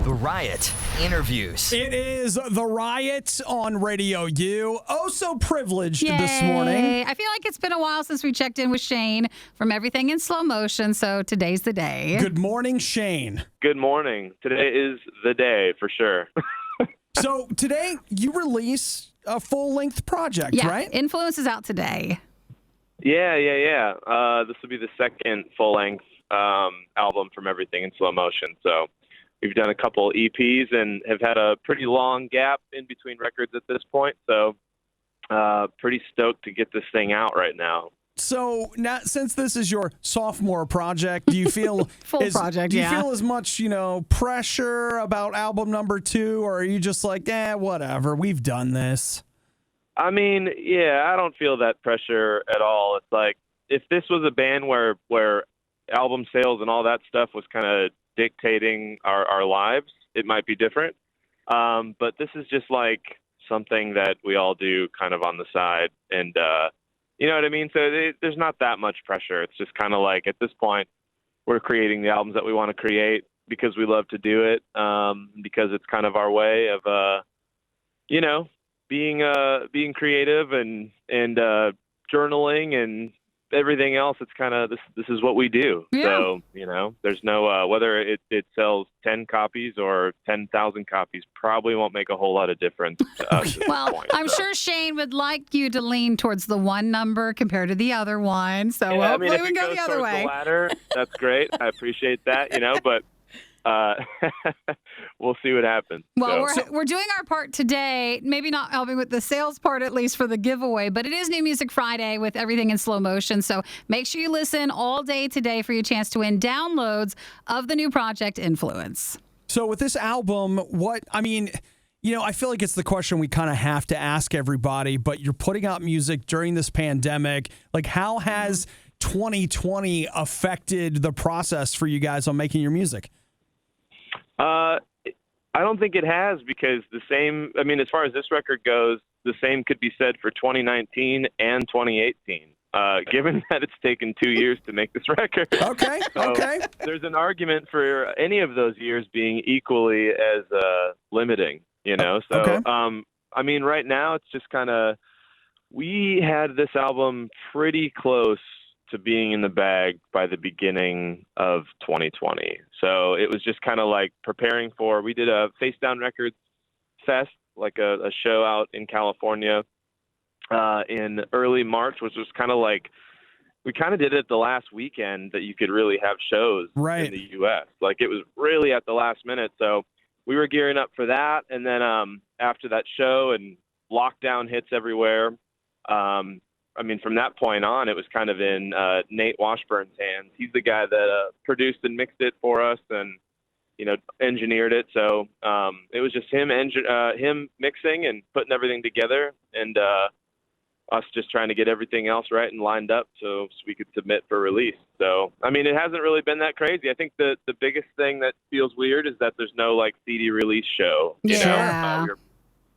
The Riot interviews. It is The Riot on Radio U. Oh, so privileged this morning. I feel like it's been a while since we checked in with Shane from Everything in Slow Motion, so today's the day. Good morning, Shane. Good morning. Today is the day for sure. So today you release a full-length project, Yeah, right? Influence is out today. Yeah. This will be the second full-length album from Everything in Slow Motion. So we've done a couple EPs and have had a pretty long gap in between records at this point. So pretty stoked to get this thing out right now. So now, since this is your sophomore project, do you feel Full project, Do you yeah. feel as much, pressure about album number 2, or are you just like, whatever, we've done this? I mean, yeah, I don't feel that pressure at all. It's like if this was a band where album sales and all that stuff was kind of dictating our lives, it might be different. But this is just like something that we all do kind of on the side. And, you know what I mean? So there's not that much pressure. It's just kind of like at this point, we're creating the albums that we want to create because we love to do it, because it's kind of our way of, being creative and journaling and everything else. It's kind of this is what we do. Yeah. So there's no whether it sells 10 copies or 10,000 copies probably won't make a whole lot of difference to us at this Well, point, I'm sure Shane would like you to lean towards the one number compared to the other one. So Yeah, hopefully if we it can go goes the other towards way. the latter, that's great. I appreciate that, but we'll see what happens. Well, So- we're doing our part today, maybe not helping with the sales part, at least for the giveaway, but it is New Music Friday with Everything in Slow Motion. So make sure you listen all day today for your chance to win downloads of the new project Influence. So with this album, I feel like it's the question we kind of have to ask everybody, but you're putting out music during this pandemic. Like, how has 2020 affected the process for you guys on making your music? I don't think it has, because as far as this record goes, the same could be said for 2019 and 2018, given that it's taken 2 years to make this record. Okay. So there's an argument for any of those years being equally as limiting, So, Okay. right now it's just kind of, we had this album pretty close to being in the bag by the beginning of 2020. So it was just kind of like preparing for, we did a Face Down Records Fest, like a show out in California in early March, which was kind of like, we kind of did it the last weekend that you could really have shows Right. in the U.S. Like it was really at the last minute. So we were gearing up for that. And then after that show and lockdown hits everywhere, from that point on, it was kind of in Nate Washburn's hands. He's the guy that produced and mixed it for us and, engineered it. So it was just him mixing and putting everything together, and us just trying to get everything else right and lined up so we could submit for release. So, it hasn't really been that crazy. I think the biggest thing that feels weird is that there's no like CD release show. Yeah.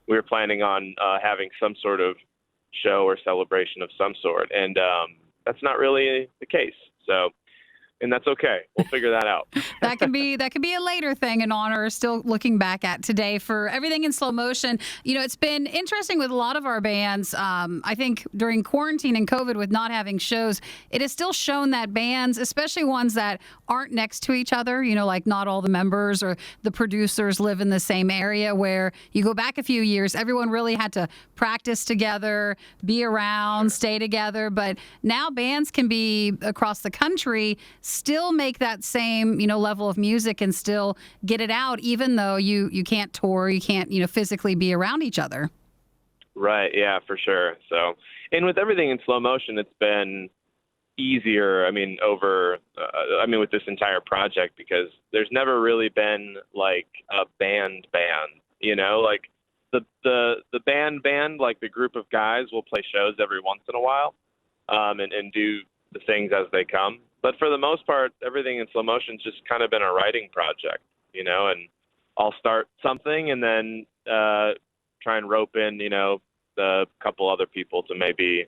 We were planning on having some sort of show or celebration of some sort, and that's not really the case. So, and that's okay. We'll figure that out. That could be a later thing in honor, still looking back at today for Everything in Slow Motion. It's been interesting with a lot of our bands. I think during quarantine and COVID with not having shows, it has still shown that bands, especially ones that aren't next to each other, like not all the members or the producers live in the same area, where you go back a few years, everyone really had to practice together, be around, stay together. But now bands can be across the country, still make that same, level of music and still get it out, even though you can't tour, you can't, physically be around each other. Right. Yeah, for sure. So, and with Everything in Slow Motion, it's been easier. With this entire project, because there's never really been like a band, like the band, like the group of guys will play shows every once in a while, and do the things as they come. But for the most part, Everything in Slow Motion's just kind of been a writing project, and I'll start something and then try and rope in, a couple other people to maybe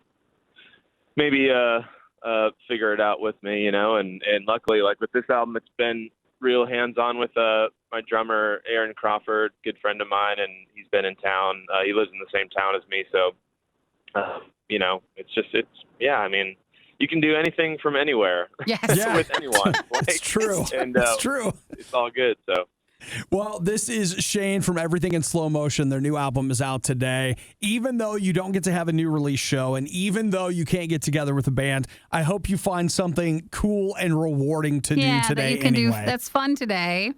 figure it out with me, and luckily, like with this album, it's been real hands-on with my drummer, Aaron Crawford, good friend of mine, and he's been in town. He lives in the same town as me, so, I mean, you can do anything from anywhere Yes. Yeah. with anyone. It's true. And It's true. it's all good, so. Well, this is Shane from Everything in Slow Motion. Their new album is out today. Even though you don't get to have a new release show, and even though you can't get together with a band, I hope you find something cool and rewarding to do today that you can anyway. do. That's fun today.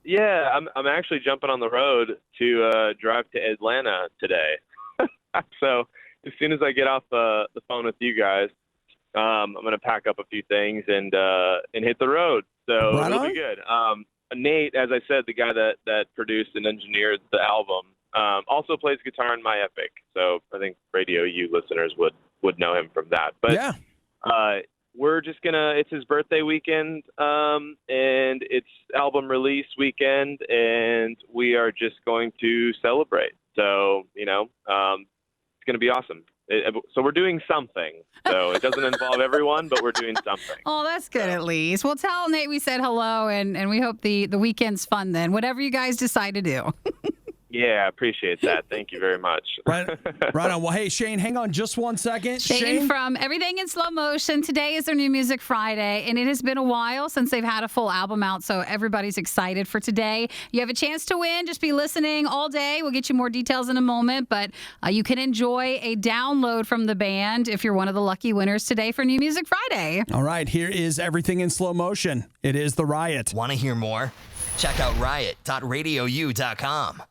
Yeah, I'm actually jumping on the road to drive to Atlanta today. So as soon as I get off the phone with you guys, I'm going to pack up a few things and hit the road. So Right it'll on. be good. Nate, as I said, the guy that produced and engineered the album, also plays guitar in My Epic. So I think Radio U listeners would know him from that. But Yeah. we're just it's his birthday weekend, and it's album release weekend, and we are just going to celebrate. So, it's going to be awesome. So we're doing something. So it doesn't involve everyone, but we're doing something. Oh, that's good at least. Well, tell Nate we said hello, and we hope the weekend's fun then, whatever you guys decide to do. Yeah, I appreciate that. Thank you very much. Right on. Well, hey, Shane, hang on just one second. Shane from Everything in Slow Motion. Today is their New Music Friday, and it has been a while since they've had a full album out, so everybody's excited for today. You have a chance to win. Just be listening all day. We'll get you more details in a moment, but you can enjoy a download from the band if you're one of the lucky winners today for New Music Friday. All right, here is Everything in Slow Motion. It is The Riot. Want to hear more? Check out riot.radiou.com.